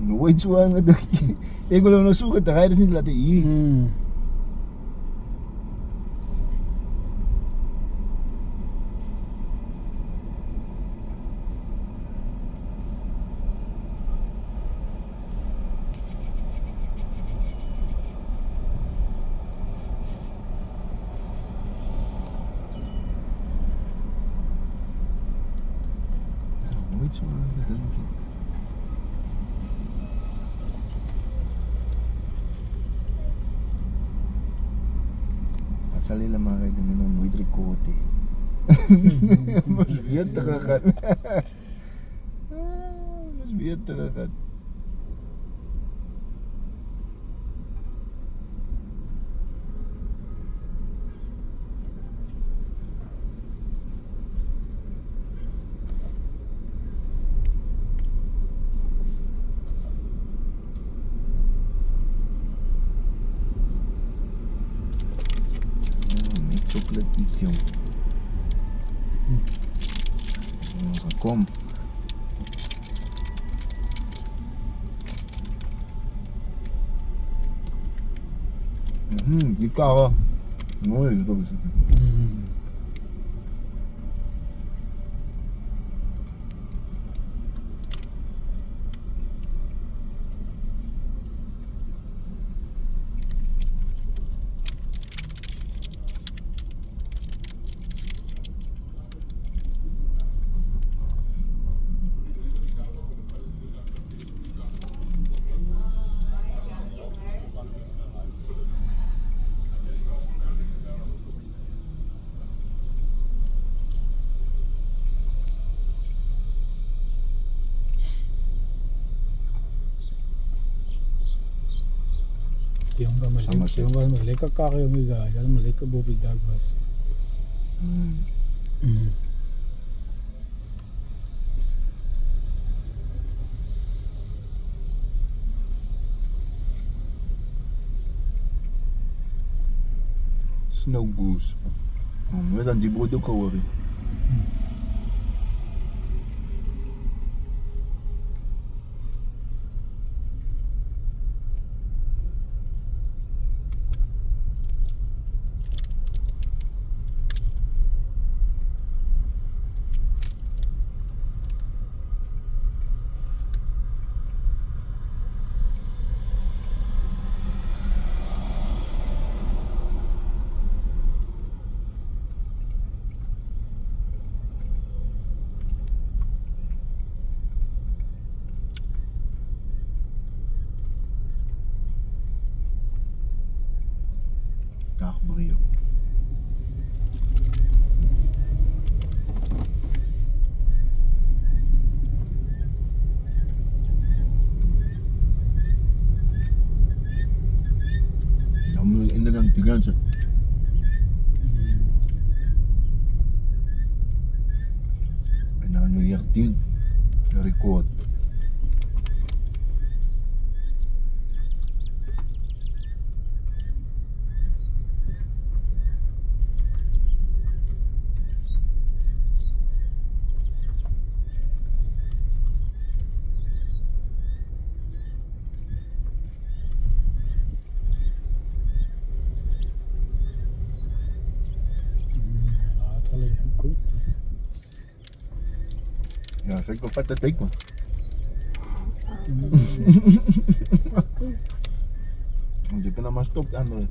Nooit zo aan het. Ik wil nog zoeken, dan ga je dus niet laten hier. Nooit zo aan het denken. At sa lila mga kayo ng nooit rikote. Mas biyad takakan. Mas biyad takakan. Chocolate lithium. Kom. Ikaw ako. Ngoy, ito gusto ko. Jongen, maar lekker karren, jongen, daar. Ja, maar lekker boven de dak was. Snow goose. May dan di bodo ka wari. Kakbrio. Namun ini kan tiga set. Ano yaktig record. Goed. Ja, zeg maar vet steek man. Hindi ka naman stop ano eh.